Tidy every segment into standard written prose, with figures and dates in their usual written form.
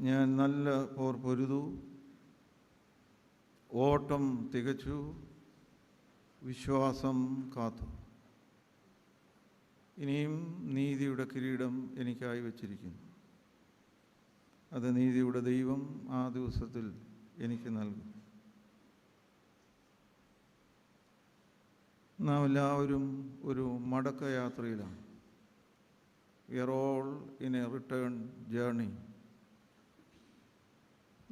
ഞാൻ നല്ല പോർ പൊരുതു, ഓട്ടം തികച്ചു, വിശ്വാസം കാത്തു. ഇനിയും നീതിയുടെ കിരീടം എനിക്കായി വച്ചിരിക്കുന്നു. അത് നീതിയുടെ ദൈവം ആ ദിവസത്തിൽ എനിക്ക് നൽകും. നാം എല്ലാവരും ഒരു മടക്ക യാത്രയിലാണ്. We are all in a return journey.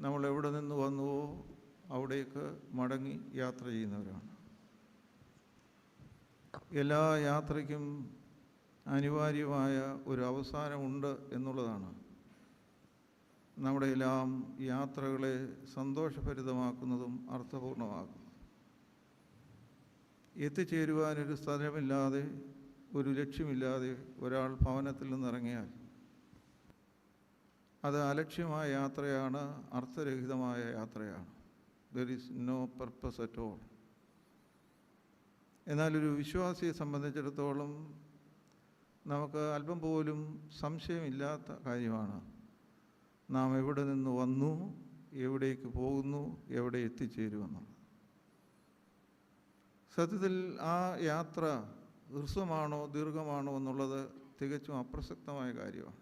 നമ്മൾ എവിടെ നിന്ന് വന്നുവോ അവിടേക്ക് മടങ്ങി യാത്ര ചെയ്യുന്നവരാണ്. എല്ലാ യാത്രയ്ക്കും അനിവാര്യമായ ഒരു അവസാനമുണ്ട് എന്നുള്ളതാണ് നമ്മുടെ എല്ലാം യാത്രകളെ സന്തോഷഭരിതമാക്കുന്നതും അർത്ഥപൂർണമാക്കുന്നതും. എത്തിച്ചേരുവാനൊരു സ്ഥലമില്ലാതെ, ഒരു ലക്ഷ്യമില്ലാതെ ഒരാൾ ഭവനത്തിൽ നിന്നിറങ്ങിയാൽ അത് അലക്ഷ്യമായ യാത്രയാണ്, അർത്ഥരഹിതമായ യാത്രയാണ്. There is no purpose at all. എന്നാലൊരു വിശ്വാസിയെ സംബന്ധിച്ചിടത്തോളം നമുക്ക് അല്പം പോലും സംശയമില്ലാത്ത കാര്യമാണ് നാം എവിടെ നിന്ന് വന്നു, എവിടേക്ക് പോകുന്നു, എവിടെ എത്തിച്ചേരുമെന്നുള്ളത്. സത്യത്തിൽ ആ യാത്ര ഹ്രസ്വമാണോ ദീർഘമാണോ എന്നുള്ളത് തികച്ചും അപ്രസക്തമായ കാര്യമാണ്.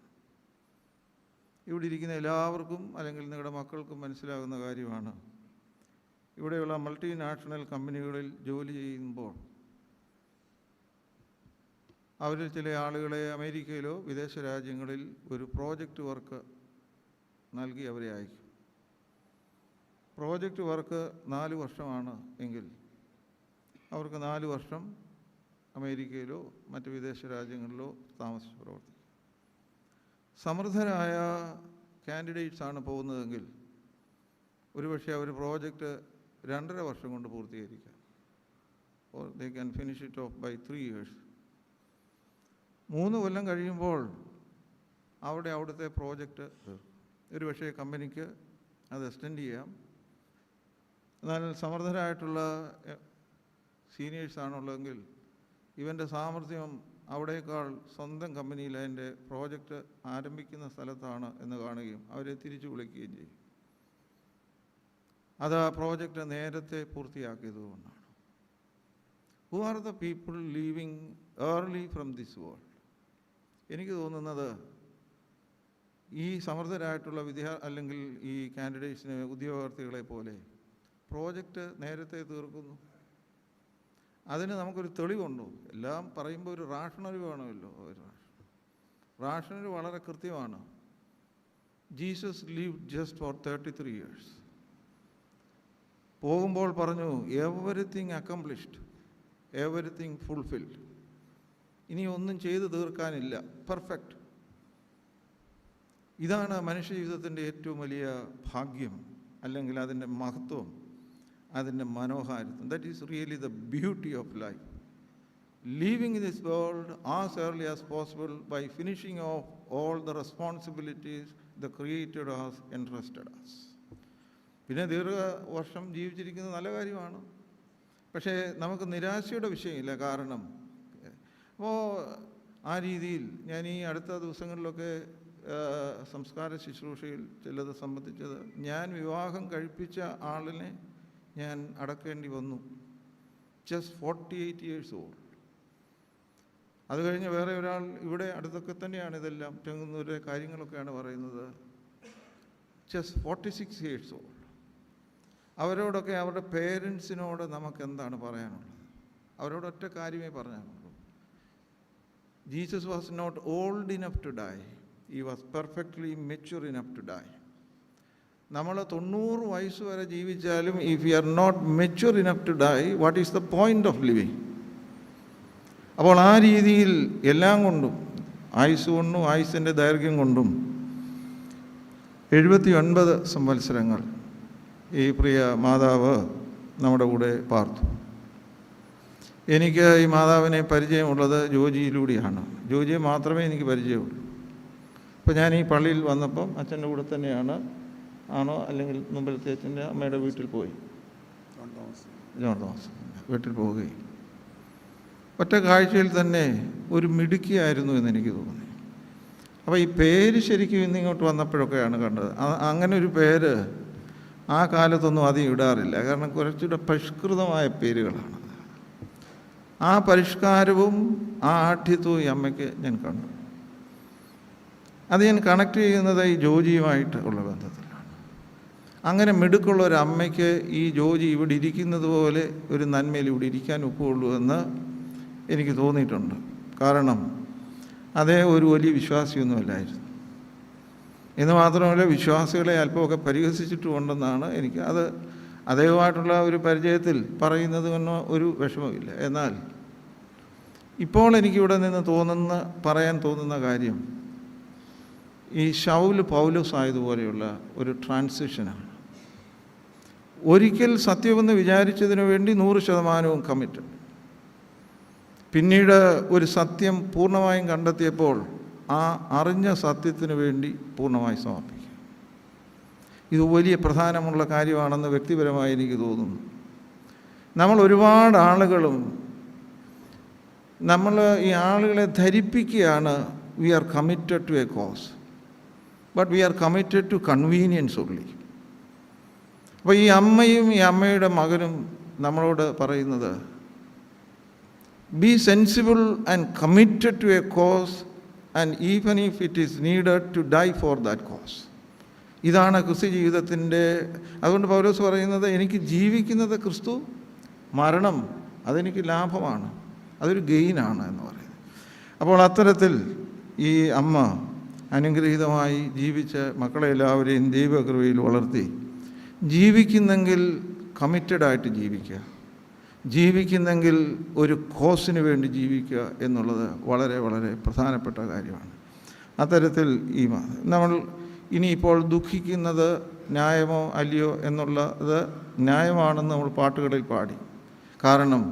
ഇവിടെ ഇരിക്കുന്ന എല്ലാവർക്കും അല്ലെങ്കിൽ നിങ്ങളുടെ മക്കൾക്കും മനസ്സിലാകുന്ന കാര്യമാണ്. ഇവിടെയുള്ള മൾട്ടിനാഷണൽ കമ്പനികളിൽ ജോലി ചെയ്യുമ്പോൾ അവരിൽ ചില ആളുകളെ അമേരിക്കയിലോ വിദേശ രാജ്യങ്ങളിൽ ഒരു പ്രോജക്റ്റ് വർക്ക് നൽകി അവരെ അയക്കും. പ്രോജക്റ്റ് വർക്ക് 4 വർഷമാണ് എങ്കിൽ അവർക്ക് 4 വർഷം അമേരിക്കയിലോ മറ്റ് വിദേശ രാജ്യങ്ങളിലോ താമസിച്ച് പ്രവർത്തിക്കും. സമൃദ്ധരായ കാൻഡിഡേറ്റ്സാണ് പോകുന്നതെങ്കിൽ ഒരുപക്ഷെ അവർ പ്രോജക്റ്റ് 2.5 വർഷം കൊണ്ട് പൂർത്തീകരിക്കാം. Or they can finish it off by 3 years. 3 കൊല്ലം കഴിയുമ്പോൾ അവിടുത്തെ പ്രോജക്റ്റ് ഒരുപക്ഷെ കമ്പനിക്ക് അത് എക്സ്റ്റെൻഡ് ചെയ്യാം. എന്നാൽ സമർത്ഥരായിട്ടുള്ള സീനിയേഴ്സാണുള്ളതെങ്കിൽ ഇവൻ്റെ സാമർഥ്യം അവിടേക്കാൾ സ്വന്തം കമ്പനിയിൽ അതിൻ്റെ പ്രോജക്റ്റ് ആരംഭിക്കുന്ന സ്ഥലത്താണ് എന്ന് കാണുകയും അവരെ തിരിച്ചു വിളിക്കുകയും ചെയ്യും. അത് ആ പ്രോജക്റ്റ് നേരത്തെ പൂർത്തിയാക്കിയതുകൊണ്ടാണ്. Who are the people leaving early from this world? എനിക്ക് തോന്നുന്നത് ഈ സമർത്ഥരായിട്ടുള്ള അല്ലെങ്കിൽ ഈ കാൻഡിഡേറ്റ്സിന് ഉദ്യോഗാർത്ഥികളെ പോലെ പ്രോജക്റ്റ് നേരത്തെ തീർക്കുന്നു. അതിന് നമുക്കൊരു തെളിവുണ്ടോ? എല്ലാം പറയുമ്പോൾ ഒരു റാഷണൽ വേണമല്ലോ. റാഷണൽ വളരെ കൃത്യമാണ്. Jesus lived just for 33 years. പോകുമ്പോൾ പറഞ്ഞു എവരിത്തിങ് അക്കംപ്ലിഷ്ഡ്, എവരിത്തിങ് ഫുൾഫിൽഡ്. ഇനി ഒന്നും ചെയ്തു തീർക്കാനില്ല, പെർഫെക്റ്റ്. ഇതാണ് മനുഷ്യജീവിതത്തിൻ്റെ ഏറ്റവും വലിയ ഭാഗ്യം, അല്ലെങ്കിൽ അതിൻ്റെ മഹത്വം, അതിൻ്റെ മനോഹാരിത്വം. That is really the beauty of life. Leaving in this world as early as possible by finishing off all the responsibilities the creator has entrusted us. പിന്നെ ദീർഘവർഷം ജീവിച്ചിരിക്കുന്നത് നല്ല കാര്യമാണ്. പക്ഷേ നമുക്ക് നിരാശയുടെ വിഷയമില്ല. കാരണം അപ്പോൾ ആ രീതിയിൽ ഞാൻ ഈ അടുത്ത ദിവസങ്ങളിലൊക്കെ സംസ്കാര ശുശ്രൂഷയിൽ ചിലത് സംബന്ധിച്ചത്, ഞാൻ വിവാഹം കഴിപ്പിച്ച ആളിനെ ഞാൻ അടക്കേണ്ടി വന്നു. Just 48 years old. അത് കഴിഞ്ഞ് വേറെ ഒരാൾ ഇവിടെ അടുത്തൊക്കെ തന്നെയാണ് ഇതെല്ലാം ചെങ്ങന്നൂരെ കാര്യങ്ങളൊക്കെയാണ് പറയുന്നത്. Just 46 years old. അവരോടൊക്കെ അവരുടെ പേരൻസിനോട് നമുക്ക് എന്താണ് പറയാനുള്ളത്? അവരോട് ഒറ്റ കാര്യമേ പറയാനുള്ളൂ. Jesus was not old enough to die, he was perfectly mature enough to die. നമ്മൾ 90 വയസ്സ് വരെ ജീവിച്ചാലും if you are not mature enough to die, what is the point of living? അപ്പോൾ ആ രീതിയിൽ എല്ലാം കൊണ്ടും, ആയുസ് കൊണ്ടും ആയുസിൻ്റെ ദൈർഘ്യം കൊണ്ടും 79 സംവത്സരങ്ങൾ ഈ പ്രിയ മാതാവ് നമ്മുടെ കൂടെ പാർത്തു. എനിക്ക് ഈ മാതാവിനെ പരിചയമുള്ളത് ജോജിയിലൂടെയാണ്. ജോജിയെ മാത്രമേ എനിക്ക് പരിചയമുള്ളൂ. ഇപ്പോൾ ഞാൻ ഈ പള്ളിയിൽ വന്നപ്പം അച്ഛൻ്റെ കൂടെ തന്നെയാണ് ആണോ, അല്ലെങ്കിൽ മുമ്പിലത്തെ അച്ഛൻ്റെ അമ്മയുടെ വീട്ടിൽ പോയി, ജോൺ തോമസ് വീട്ടിൽ പോവുകയും ഒറ്റ കാഴ്ചയിൽ തന്നെ ഒരു മിടുക്കിയായിരുന്നു എന്നെനിക്ക് തോന്നി. അപ്പോൾ ഈ പേര് ശരിക്കും ഇന്നിങ്ങോട്ട് വന്നപ്പോഴൊക്കെയാണ് കണ്ടത്. അങ്ങനെ ഒരു പേര് ആ കാലത്തൊന്നും അധികം ഇടാറില്ല. കാരണം കുറച്ചുകൂടെ പരിഷ്കൃതമായ പേരുകളാണ്. ആ പരിഷ്കാരവും ആ ആഠ്യത്വവും ഈ അമ്മയ്ക്ക് ഞാൻ കണ്ടു. അത് ഞാൻ കണക്ട് ചെയ്യുന്നത് ഈ ജോജിയുമായിട്ട് ഉള്ള ബന്ധത്തിലാണ്. അങ്ങനെ മിടുക്കുള്ള ഒരു അമ്മയ്ക്ക് ഈ ജോജി ഇവിടെ ഇരിക്കുന്നത് പോലെ ഒരു നന്മയിൽ ഇവിടെ ഇരിക്കാൻ ഒക്കുകയുള്ളൂ എന്ന് എനിക്ക് തോന്നിയിട്ടുണ്ട്. കാരണം അതേ ഒരു വലിയ വിശ്വാസിയൊന്നുമല്ലായിരുന്നു. എന്ന് മാത്രമല്ല, വിശ്വാസികളെ അല്പമൊക്കെ പരിഹസിച്ചിട്ടുമുണ്ടെന്നാണ് എനിക്ക് അത് അദ്ദേഹമായിട്ടുള്ള ഒരു പരിചയത്തിൽ പറയുന്നത് കൊണ്ട് ഒരു വിഷമമില്ല. എന്നാൽ ഇപ്പോൾ എനിക്കിവിടെ നിന്ന് പറയാൻ തോന്നുന്ന കാര്യം ഈ ശൗല് പൗലോസ് ആയതുപോലെയുള്ള ഒരു ട്രാൻസിഷനാണ്. ഒരിക്കൽ സത്യമെന്ന് വിചാരിച്ചതിനു വേണ്ടി 100% കമ്മിറ്റഡ്. പിന്നീട് ഒരു സത്യം പൂർണ്ണമായും കണ്ടെത്തിയപ്പോൾ ആ അറിഞ്ഞ സത്യത്തിന് വേണ്ടി പൂർണ്ണമായി സമർപ്പിക്കുക. ഇത് വലിയ പ്രധാനമുള്ള കാര്യമാണെന്ന് വ്യക്തിപരമായി എനിക്ക് തോന്നുന്നു. നമ്മൾ ഒരുപാട് ആളുകളും ഈ ആളുകളെ ധരിപ്പിക്കുകയാണ് we are committed to a cause, but we are committed to convenience only. അപ്പോൾ ഈ അമ്മയും ഈ അമ്മയുടെ മകനും നമ്മളോട് പറയുന്നത്, be sensible and committed to a cause and even if it is needed to die for that cause. ഇതാണ് ക്രിസ്തു ജീവിതത്തിൻ്റെ. അതുകൊണ്ട് പൗലോസ് പറയുന്നത്, എനിക്ക് ജീവിക്കുന്നത് ക്രിസ്തു, മരണം അതെനിക്ക് ലാഭമാണ്, അതൊരു ഗെയിനാണ് എന്ന് പറയുന്നത്. അപ്പോൾ അത്തരത്തിൽ ഈ അമ്മ അനുഗ്രഹീതമായി ജീവിച്ച് മക്കളെ എല്ലാവരെയും ദൈവകൃപയിൽ വളർത്തി, ജീവിക്കുന്നെങ്കിൽ കമ്മിറ്റഡായിട്ട് ജീവിക്കുക, ജീവിക്കുന്നെങ്കിൽ ഒരു കോസിന് വേണ്ടി ജീവിക്കുക എന്നുള്ളത് വളരെ വളരെ പ്രധാനപ്പെട്ട കാര്യമാണ്. അത്തരത്തിൽ നമ്മൾ ഇനിയിപ്പോൾ ദുഃഖിക്കുന്നത് ന്യായമോ അല്ലയോ എന്നുള്ളത് ന്യായമാണെന്ന് നമ്മൾ പാട്ടുകളിൽ പാടി. കാരണം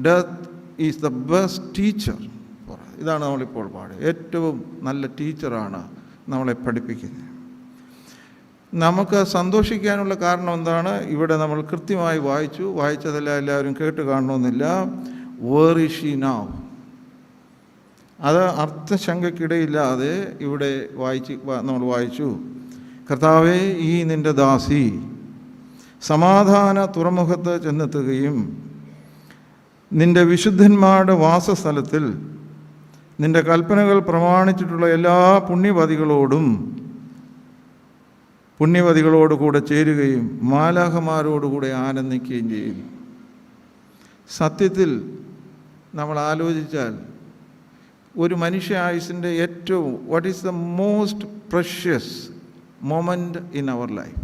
death is the best teacher. ഇതാണ് നമ്മളിപ്പോൾ പാടുക. ഏറ്റവും നല്ല ടീച്ചറാണ് നമ്മളെ പഠിപ്പിക്കുന്നത്. നമുക്ക് സന്തോഷിക്കാനുള്ള കാരണം എന്താണ്? ഇവിടെ നമ്മൾ കൃത്യമായി വായിച്ചതെല്ലാം എല്ലാവരും കേട്ട് കാണണമെന്നില്ല. Where is she now? അത് അർത്ഥശങ്കയ്ക്കിടയില്ലാതെ ഇവിടെ നമ്മൾ വായിച്ചു, കർത്താവേ, ഈ നിൻ്റെ ദാസി സമാധാന തുറമുഖത്ത് ചെന്നെത്തുകയും നിൻ്റെ വിശുദ്ധന്മാരുടെ വാസസ്ഥലത്തിൽ നിൻ്റെ കൽപ്പനകൾ പ്രമാണിച്ചിട്ടുള്ള എല്ലാ പുണ്യവതികളോടുകൂടെ ചേരുകയും മാലാഖമാരോടുകൂടെ ആനന്ദിക്കുകയും ചെയ്യുന്നു. സത്യത്തിൽ നമ്മൾ ആലോചിച്ചാൽ ഒരു മനുഷ്യ ആയുസിൻ്റെ ഏറ്റവും what is the most precious moment in our life?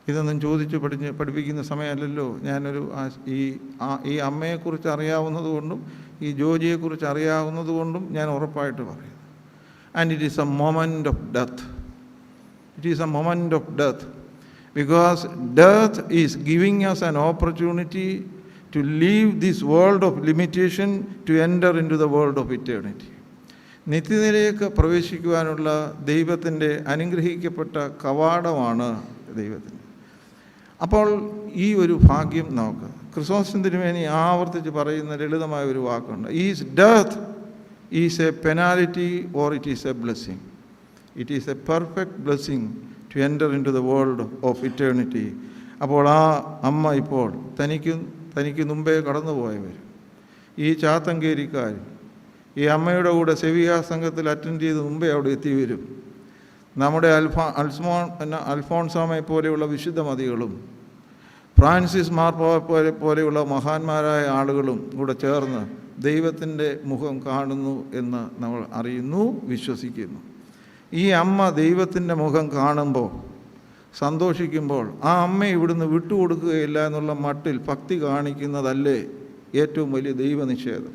ഇതൊന്നും ചോദിച്ച് പഠിപ്പിക്കുന്ന സമയമല്ലല്ലോ. ഞാനൊരു ഈ അമ്മയെക്കുറിച്ച് അറിയാവുന്നതുകൊണ്ടും ഈ ജോജിയെക്കുറിച്ച് അറിയാവുന്നതുകൊണ്ടും ഞാൻ ഉറപ്പായിട്ട് പറയും. And it is A moment of death. It is a moment of death, because death is giving us an opportunity to leave this world of limitation to enter into the world of eternity. നിത്യതയിലേക്ക് പ്രവേശിക്കുവാനുള്ള ദൈവത്തിൻ്റെ അനുഗ്രഹിക്കപ്പെട്ട കവാടമാണ് ദൈവത്തിന്. അപ്പോൾ ഈ ഒരു ഭാഗ്യം നമുക്ക് ക്രിസ്തോസിന് തിരുമേനി ആവർത്തിച്ച് പറയുന്ന ലളിതമായ ഒരു വാക്കുണ്ട്. Is death is A penalty or it is A blessing? It is a perfect blessing to enter into the world of eternity. അപ്പോൾ ആ അമ്മ ഇപ്പോൾ തനിക്ക് മുമ്പേ കടന്നുപോയവർ, ഈ ചാത്തങ്കേരിക്കാർ, ഈ അമ്മയുടെ കൂടെ സെവിയ സംഘത്തിൽ അറ്റൻഡ് ചെയ്ത് മുമ്പേ അവിടെ എത്തിവരും. നമ്മുടെ അൽഫോൺസാമയെ പോലെയുള്ള വിശുദ്ധമതികളും ഫ്രാൻസിസ് മാർപ്പാപ്പ പോലെയുള്ള മഹാന്മാരായ ആളുകളും കൂടെ ചേർന്ന് ദൈവത്തിൻ്റെ മുഖം കാണുന്നു എന്ന് നമ്മൾ അറിയുന്നു, വിശ്വസിക്കുന്നു. ഈ അമ്മ ദൈവത്തിൻ്റെ മുഖം കാണുമ്പോൾ സന്തോഷിക്കുമ്പോൾ ആ അമ്മയെ ഇവിടുന്ന് വിട്ടുകൊടുക്കുകയില്ല എന്നുള്ള മട്ടിൽ ഭക്തി കാണിക്കുന്നതല്ലേ ഏറ്റവും വലിയ ദൈവനിഷേധം?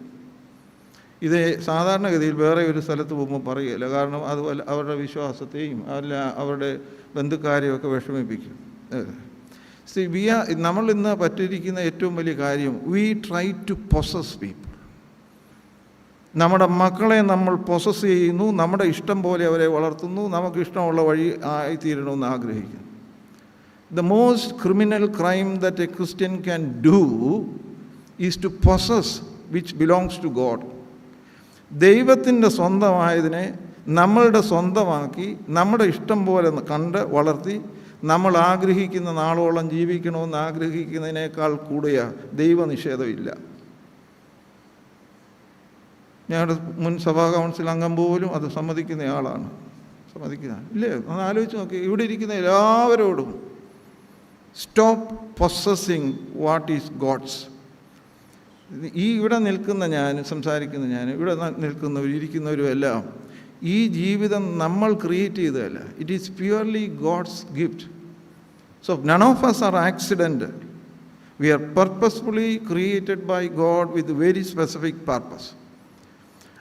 ഇത് സാധാരണഗതിയിൽ വേറെ ഒരു സ്ഥലത്ത് പോകുമ്പോൾ പറയുകയില്ല. കാരണം അത് അവരുടെ വിശ്വാസത്തെയും അല്ല അവരുടെ ബന്ധുക്കാരെയും ഒക്കെ വിഷമിപ്പിക്കും. നമ്മൾ ഇന്ന് പറ്റിയിരിക്കുന്ന ഏറ്റവും വലിയ കാര്യം, we try to possess people. നമ്മുടെ മക്കളെ നമ്മൾ പൊസസ് ചെയ്യുന്നു, നമ്മുടെ ഇഷ്ടം പോലെ അവരെ വളർത്തുന്നു, നമുക്ക് ഇഷ്ടമുള്ള വഴി ആയിത്തീരണമെന്ന് ആഗ്രഹിക്കുന്നു. The most criminal crime that a Christian can do is to possess which belongs to God. ദൈവത്തിൻ്റെ സ്വന്തമായതിനെ നമ്മളുടെ സ്വന്തമാക്കി നമ്മുടെ ഇഷ്ടം പോലെ കണ്ട് വളർത്തി നമ്മൾ ആഗ്രഹിക്കുന്ന നാളോളം ജീവിക്കണമെന്ന് ആഗ്രഹിക്കുന്നതിനേക്കാൾ കൂടിയ ദൈവനിഷേധമില്ല. ഞങ്ങളുടെ മുൻ സഭാ കൗൺസിൽ അംഗം പോലും അത് സമ്മതിക്കുന്നയാളാണ്. ഇല്ലേ? ഒന്ന് ആലോചിച്ച് നോക്കി. ഇവിടെ ഇരിക്കുന്ന എല്ലാവരോടും stop possessing what is God's. ഇവിടെ നിൽക്കുന്ന ഞാൻ, സംസാരിക്കുന്ന ഞാൻ, ഇവിടെ നിൽക്കുന്നവരും ഇരിക്കുന്നവരും എല്ലാം ഈ ജീവിതം നമ്മൾ ക്രിയേറ്റ് ചെയ്തതല്ല. It is purely God's gift. So none of us are accidental. We are purposefully created by God with very specific purpose.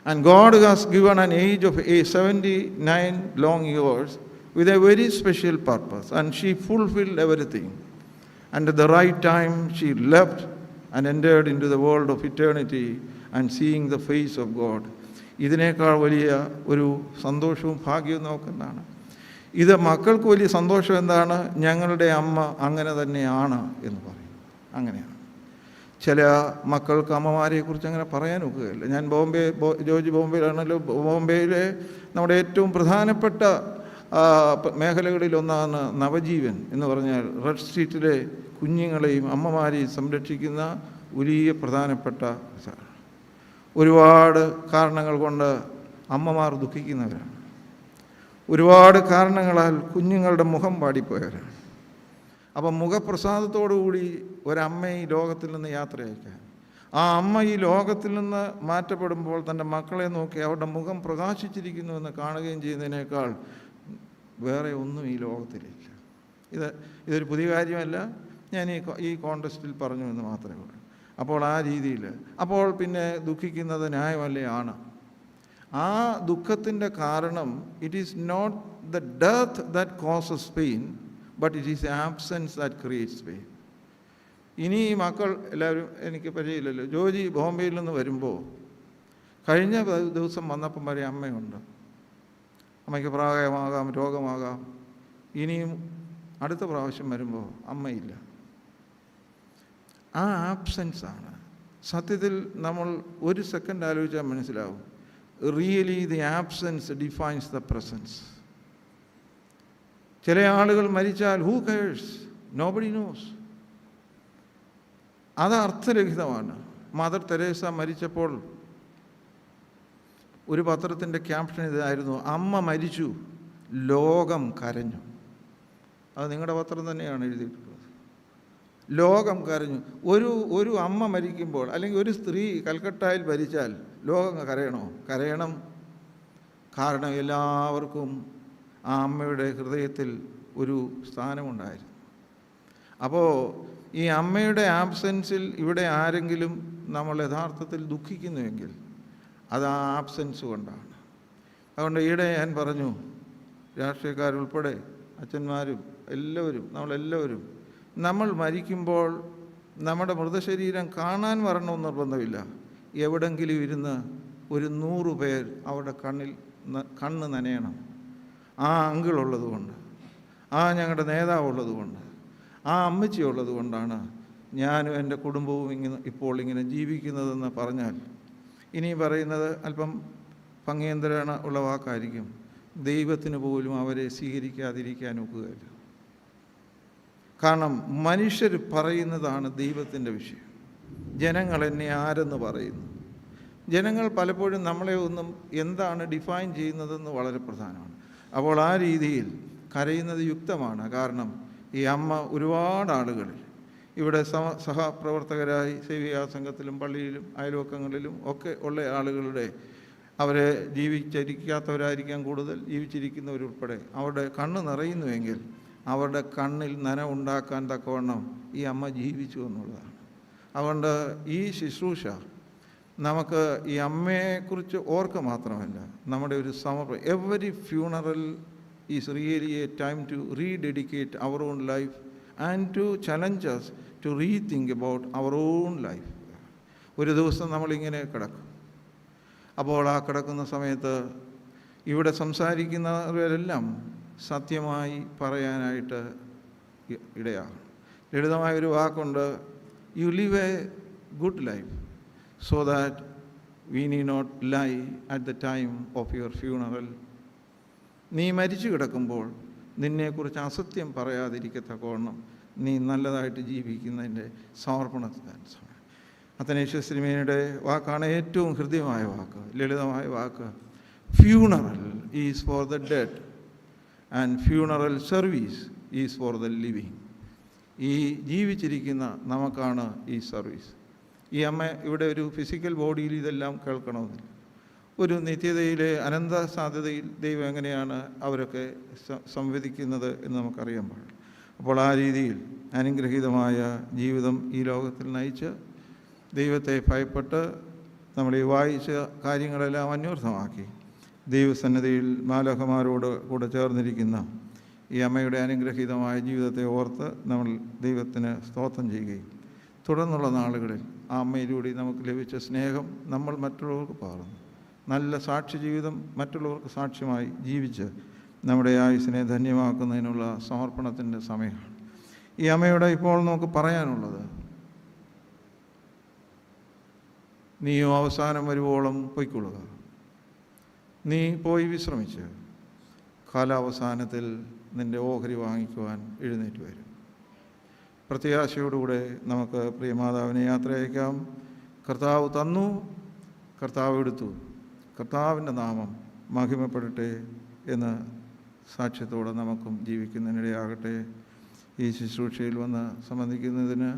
And God has given an age of 79 long years with a very special purpose. And she fulfilled everything. And at the right time she left and entered into the world of eternity and seeing the face of God. ഇതിനേക്കാൾ വലിയ ഒരു സന്തോഷവും ഭാഗ്യവും നമുക്കെന്താണ്? ഇത് മക്കൾക്ക് വലിയ സന്തോഷം എന്താണ്? ഞങ്ങളുടെ അമ്മ അങ്ങനെ തന്നെയാണ് എന്ന് പറയും. അങ്ങനെയാണ്. ചില മക്കൾക്ക് അമ്മമാരെക്കുറിച്ച് അങ്ങനെ പറയാൻ ഒക്കുകയില്ല. ഞാൻ ജോർജ് ബോംബെയിലാണല്ലോ. ബോംബെയിലെ നമ്മുടെ ഏറ്റവും പ്രധാനപ്പെട്ട മേഖലകളിലൊന്നാണ് നവജീവൻ എന്ന് പറഞ്ഞാൽ റെഡ് സ്ട്രീറ്റിലെ കുഞ്ഞുങ്ങളെയും അമ്മമാരെയും സംരക്ഷിക്കുന്ന വലിയ പ്രധാനപ്പെട്ട ഇതാണ്. ഒരുപാട് കാരണങ്ങൾ കൊണ്ട് അമ്മമാർ ദുഃഖിക്കുന്നവരാണ്. ഒരുപാട് കാരണങ്ങളാൽ കുഞ്ഞുങ്ങളുടെ മുഖം പാടിപ്പോയവരാണ്. അപ്പം മുഖപ്രസാദത്തോടുകൂടി ഒരമ്മ ഈ ലോകത്തിൽ നിന്ന് യാത്ര അയക്കാൻ, ആ അമ്മ ഈ ലോകത്തിൽ നിന്ന് മാറ്റപ്പെടുമ്പോൾ തൻ്റെ മക്കളെ നോക്കി അവരുടെ മുഖം പ്രകാശിച്ചിരിക്കുന്നുവെന്ന് കാണുകയും ചെയ്യുന്നതിനേക്കാൾ വേറെ ഒന്നും ഈ ലോകത്തിലില്ല. ഇതൊരു പുതിയ കാര്യമല്ല. ഞാൻ ഈ കോൺടെസ്റ്റിൽ പറഞ്ഞു എന്ന് മാത്രമേ ഉള്ളൂ. അപ്പോൾ ആ രീതിയിൽ അപ്പോൾ പിന്നെ ദുഃഖിക്കുന്നത് ന്യായമല്ലേ? ആണ്. ആ ദുഃഖത്തിൻ്റെ കാരണം it is not the death that causes pain, but it is absence that creates pain. ഇനി ഈ മക്കൾ എല്ലാവരും എനിക്ക് പരിചയമില്ലല്ലോ. ജോജി ബോംബെയിൽ നിന്ന് വരുമ്പോൾ കഴിഞ്ഞ ദിവസം വന്നപ്പം വരെ അമ്മയുണ്ട്. അമ്മയ്ക്ക് പ്രായമാകാം, രോഗമാകാം. ഇനിയും അടുത്ത പ്രാവശ്യം വരുമ്പോൾ അമ്മയില്ല. ആ ആബ്സെൻസാണ് സത്യത്തിൽ നമ്മൾ ഒരു സെക്കൻഡ് ആലോചിച്ചാൽ മനസ്സിലാവും. Really the absence defines the presence. ചില ആളുകൾ മരിച്ചാൽ ഹൂ കെയേഴ്സ്, നോബഡി നോസ്. അത് അർത്ഥരഹിതമാണ്. മദർ തെരേസ മരിച്ചപ്പോൾ ഒരു പത്രത്തിൻ്റെ ക്യാപ്ഷൻ ഇതായിരുന്നു: അമ്മ മരിച്ചു, ലോകം കരഞ്ഞു. അത് നിങ്ങളുടെ പത്രം തന്നെയാണ് എഴുതിയിട്ടുള്ളത്. ലോകം കരഞ്ഞു. ഒരു അമ്മ മരിക്കുമ്പോൾ, അല്ലെങ്കിൽ ഒരു സ്ത്രീ കൽക്കട്ടയിൽ മരിച്ചാൽ ലോകം കരയണോ? കരയണം. കാരണം എല്ലാവർക്കും ആ അമ്മയുടെ ഹൃദയത്തിൽ ഒരു സ്ഥാനമുണ്ടായിരുന്നു. അപ്പോൾ ഈ അമ്മയുടെ ആബ്സെൻസിൽ ഇവിടെ ആരെങ്കിലും നമ്മൾ യഥാർത്ഥത്തിൽ ദുഃഖിക്കുന്നുവെങ്കിൽ അത് ആ ആബ്സെൻസ് കൊണ്ടാണ്. അതുകൊണ്ട് ഈയിടെ ഞാൻ പറഞ്ഞു, രാഷ്ട്രീയക്കാരുൾപ്പെടെ അച്ഛന്മാരും എല്ലാവരും നമ്മളെല്ലാവരും നമ്മൾ മരിക്കുമ്പോൾ നമ്മുടെ മൃതശരീരം കാണാൻ വരണമെന്ന് നിർബന്ധമില്ല. എവിടെങ്കിലും ഇരുന്ന് ഒരു 100 പേർ അവരുടെ കണ്ണ് നനയണം. ആ അങ്കിളുള്ളതുകൊണ്ട്, ആ ഞങ്ങളുടെ നേതാവുള്ളതുകൊണ്ട്, ആ അമ്മച്ചി ഉള്ളത് കൊണ്ടാണ് ഞാനും എൻ്റെ കുടുംബവും ഇപ്പോൾ ഇങ്ങനെ ജീവിക്കുന്നതെന്ന് പറഞ്ഞാൽ, ഇനി പറയുന്നത് അല്പം ഭംഗിയന്തരാണ് ഉള്ള വാക്കായിരിക്കും. ദൈവത്തിന് പോലും അവരെ സ്വീകരിക്കാതിരിക്കാൻ ഒക്കുകയില്ല. കാരണം മനുഷ്യർ പറയുന്നതാണ് ദൈവത്തിൻ്റെ വിഷയം. ജനങ്ങൾ എന്നെ ആരെന്ന് പറയുന്നു. ജനങ്ങൾ പലപ്പോഴും നമ്മളെ ഒന്നും എന്താണ് ഡിഫൈൻ ചെയ്യുന്നതെന്ന് വളരെ പ്രധാനമാണ്. അപ്പോൾ ആ രീതിയിൽ കരയുന്നത് യുക്തമാണ്. കാരണം ഈ അമ്മ ഒരുപാട് ആളുകളിൽ ഇവിടെ സഹപ്രവർത്തകരായി സേവികാ സംഘത്തിലും പള്ളിയിലും അയൽവക്കങ്ങളിലും ഒക്കെ ഉള്ള ആളുകളുടെ, അവരെ ജീവിച്ചിരിക്കാത്തവരായിരിക്കാം കൂടുതൽ, ജീവിച്ചിരിക്കുന്നവരുൾപ്പെടെ അവരുടെ കണ്ണ് നിറയുന്നുവെങ്കിൽ അവരുടെ കണ്ണിൽ നനവുണ്ടാക്കാൻ തക്കവണ്ണം ഈ അമ്മ ജീവിച്ചു എന്നുള്ളതാണ്. അതുകൊണ്ട് ഈ ശുശ്രൂഷ നമുക്ക് ഈ അമ്മയെക്കുറിച്ച് ഓർക്കുക മാത്രമല്ല, നമ്മുടെ ഒരു സമർപ്പണം. Every funeral is really a time to rededicate our own life and to challenge us to rethink about our own life. ഒരു ദിവസം നമ്മളിങ്ങനെ കിടക്കും. അപ്പോൾ ആ കിടക്കുന്ന സമയത്ത് ഇവിടെ സംസാരിക്കുന്നവരെല്ലാം സത്യമായി പറയാനായിട്ട് ഇടയാകും. ലളിതമായൊരു വാക്കുണ്ട്: you live A good life so that we need not lie at the time of your funeral. നീ മരിച്ചു കിടക്കുമ്പോൾ നിന്നെക്കുറിച്ച് അസത്യം പറയാതിരിക്കത്തക്കവണ്ണം നീ നല്ലതായിട്ട് ജീവിക്കുന്നതിൻ്റെ സമർപ്പണത്തിൻ്റെ സമയം. അത്തനേഷ്യസ് തിരുമേനിയുടെ വാക്കാണ് ഏറ്റവും ഹൃദ്യമായ വാക്ക്, ലളിതമായ വാക്ക്. Funeral is for the dead and funeral service is for the living. ഈ ജീവിച്ചിരിക്കുന്ന നമുക്കാണ് ഈ സർവീസ്. ഈ അമ്മ ഇവിടെ ഒരു ഫിസിക്കൽ ബോഡിയിൽ ഇതെല്ലാം കേൾക്കണമെന്നില്ല. ഒരു നിത്യതയിലെ അനന്ത സാധ്യതയിൽ ദൈവം എങ്ങനെയാണ് അവരൊക്കെ സംവദിക്കുന്നത് എന്ന് നമുക്കറിയാൻ പാടില്ല. അപ്പോൾ ആ രീതിയിൽ അനുഗ്രഹീതമായ ജീവിതം ഈ ലോകത്തിൽ നയിച്ച് ദൈവത്തെ ഭയപ്പെട്ട് നമ്മൾ ഈ വായിച്ച കാര്യങ്ങളെല്ലാം അന്വർത്ഥമാക്കി ദൈവസന്നിധിയിൽ മാലാഖമാരോട് കൂടെ ചേർന്നിരിക്കുന്ന ഈ അമ്മയുടെ അനുഗ്രഹീതമായ ജീവിതത്തെ ഓർത്ത് നമ്മൾ ദൈവത്തിന് സ്തോത്രം ചെയ്യുകയും തുടർന്നുള്ള നാളുകളിൽ ആ അമ്മയിലൂടെ നമുക്ക് ലഭിച്ച സ്നേഹം നമ്മൾ മറ്റുള്ളവർക്ക് പകർന്നു നല്ല സാക്ഷി ജീവിതം മറ്റുള്ളവർക്ക് സാക്ഷ്യമായി ജീവിച്ച് നമ്മുടെ ആയുസ്സിനെ ധന്യമാക്കുന്നതിനുള്ള സമർപ്പണത്തിൻ്റെ സമയമാണ്. ഈ അമ്മയോട് ഇപ്പോൾ നമുക്ക് പറയാനുള്ളത്, നീയും അവസാനം വരുവോളം പൊയ്ക്കൊള്ളുക. നീ പോയി വിശ്രമിച്ച് കാലാവസാനത്തിൽ നിൻ്റെ ഓഹരി വാങ്ങിക്കുവാൻ എഴുന്നേറ്റ് വരും. പ്രത്യാശയോടുകൂടെ നമുക്ക് പ്രിയമാതാവിനെ യാത്ര അയക്കാം. കർത്താവ് തന്നു, കർത്താവ് എടുത്തു, കർത്താവിൻ്റെ നാമം മഹിമപ്പെടട്ടെ എന്ന് സാക്ഷ്യത്തോടെ നമുക്കും ജീവിക്കുന്നതിനിടയാകട്ടെ. ഈ ശുശ്രൂഷയിൽ വന്ന് സംബന്ധിക്കുന്നതിന്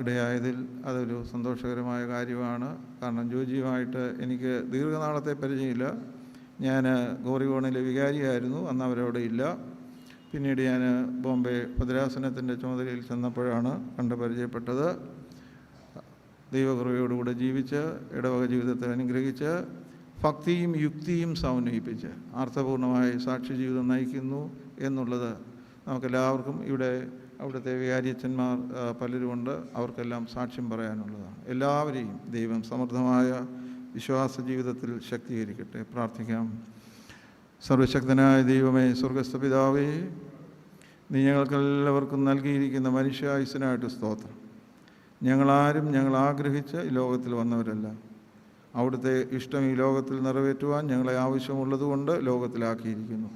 ഇടയായതിൽ അതൊരു സന്തോഷകരമായ കാര്യമാണ്. കാരണം ജോജിയുമായിട്ട് എനിക്ക് ദീർഘനാളത്തെ പരിചയമില്ല. ഞാൻ ഗോറിഗോണിലെ വികാരിയായിരുന്നു, അന്ന് അവരവിടെ ഇല്ല. പിന്നീട് ഞാൻ ബോംബെ ഭദ്രാസനത്തിൻ്റെ ചുമതലയിൽ ചെന്നപ്പോഴാണ് കണ്ട് പരിചയപ്പെട്ടത്. ദൈവകൃപയോടുകൂടെ ജീവിച്ച് ഇടവക ജീവിതത്തെ അനുഗ്രഹിച്ച് ഭക്തിയും യുക്തിയും സമന്വയിപ്പിച്ച് അർത്ഥപൂർണമായ സാക്ഷി ജീവിതം നയിക്കുന്നു എന്നുള്ളത് നമുക്കെല്ലാവർക്കും ഇവിടെ അവിടുത്തെ വികാരിയച്ഛന്മാർ പലരുമുണ്ട്, അവർക്കെല്ലാം സാക്ഷ്യം പറയാനുള്ളതാണ്. എല്ലാവരെയും ദൈവം സമൃദ്ധമായ വിശ്വാസ ജീവിതത്തിൽ ശക്തീകരിക്കട്ടെ. പ്രാർത്ഥിക്കാം. സർവശക്തനായ ദൈവമേ, സ്വർഗസ്ഥ പിതാവേ, നീ ഞങ്ങൾക്കെല്ലാവർക്കും നൽകിയിരിക്കുന്ന മനുഷ്യായുസ്സിനായിട്ട് സ്തോത്രം. ഞങ്ങളാരും ഞങ്ങൾ ആഗ്രഹിച്ച് ഈ ലോകത്തിൽ വന്നവരല്ല. അവിടുത്തെ ഇഷ്ടം ഈ ലോകത്തിൽ നിറവേറ്റുവാൻ ഞങ്ങളെ ആവശ്യമുള്ളതുകൊണ്ട് ലോകത്തിലാക്കിയിരിക്കുന്നു.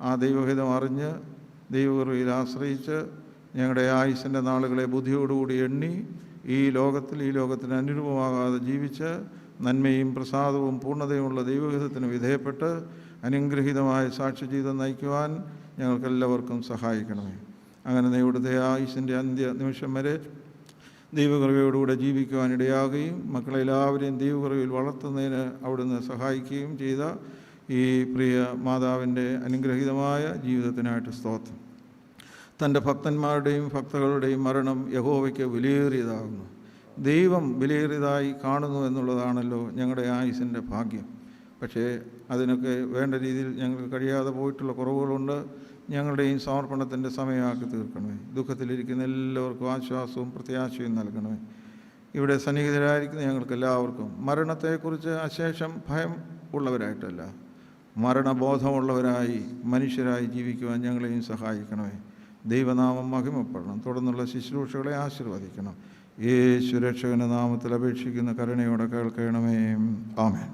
ആ ദൈവഹിതം അറിഞ്ഞ് ദൈവകൃപയിൽ ആശ്രയിച്ച് ഞങ്ങളുടെ ആയുസ്സിൻ്റെ നാളുകളെ ബുദ്ധിയോടുകൂടി എണ്ണി ഈ ലോകത്തിന് അനുരൂപമാകാതെ ജീവിച്ച് നന്മയും പ്രസാദവും പൂർണ്ണതയുമുള്ള ദൈവഹിതത്തിന് വിധേയപ്പെട്ട് അനുഗ്രഹീതമായ സാക്ഷി ജീവിതം നയിക്കുവാൻ ഞങ്ങൾക്കെല്ലാവർക്കും സഹായിക്കണമേ. അങ്ങനെ ഇവിടുത്തെ ആയുസ്സിൻ്റെ അന്ത്യ നിമിഷം വരെ ദൈവകൃപയോടുകൂടെ ജീവിക്കുവാൻ ഇടയാകുകയും മക്കളെല്ലാവരെയും ദൈവകൃപയിൽ വളർത്തുന്നതിന് അവിടുന്ന് സഹായിക്കുകയും ചെയ്ത ഈ പ്രിയ മാതാവിൻ്റെ അനുഗ്രഹീതമായ ജീവിതത്തിനായിട്ട് സ്തോത്രം. തൻ്റെ ഭക്തന്മാരുടെയും ഭക്തകളുടെയും മരണം യഹോവയ്ക്ക് വിലയേറിയതാകുന്നു. ദൈവം വിലയേറിയതായി കാണുന്നു എന്നുള്ളതാണല്ലോ ഞങ്ങളുടെ ആയുസ്സിൻ്റെ ഭാഗ്യം. പക്ഷേ അതിനൊക്കെ വേണ്ട രീതിയിൽ ഞങ്ങൾക്ക് കഴിയാതെ പോയിട്ടുള്ള കുറവുകളുണ്ട്. ഞങ്ങളുടെയും സമർപ്പണത്തിൻ്റെ സമയമാക്കി തീർക്കണമേ. ദുഃഖത്തിലിരിക്കുന്ന എല്ലാവർക്കും ആശ്വാസവും പ്രത്യാശയും നൽകണമേ. ഇവിടെ സന്നിഹിതരായിരിക്കുന്ന ഞങ്ങൾക്കെല്ലാവർക്കും മരണത്തെക്കുറിച്ച് അശേഷം ഭയം ഉള്ളവരായിട്ടല്ല, മരണബോധമുള്ളവരായി മനുഷ്യരായി ജീവിക്കുവാൻ ഞങ്ങളെയും സഹായിക്കണമേ. ദൈവനാമം മഹിമപ്പെടണം. തുടർന്നുള്ള ശുശ്രൂഷകളെ ആശീർവദിക്കണം. യേശു രക്ഷകന്റെ നാമത്തിൽ അപേക്ഷിക്കുന്ന കരുണയോടെ കേൾക്കണമേ. ആമേൻ.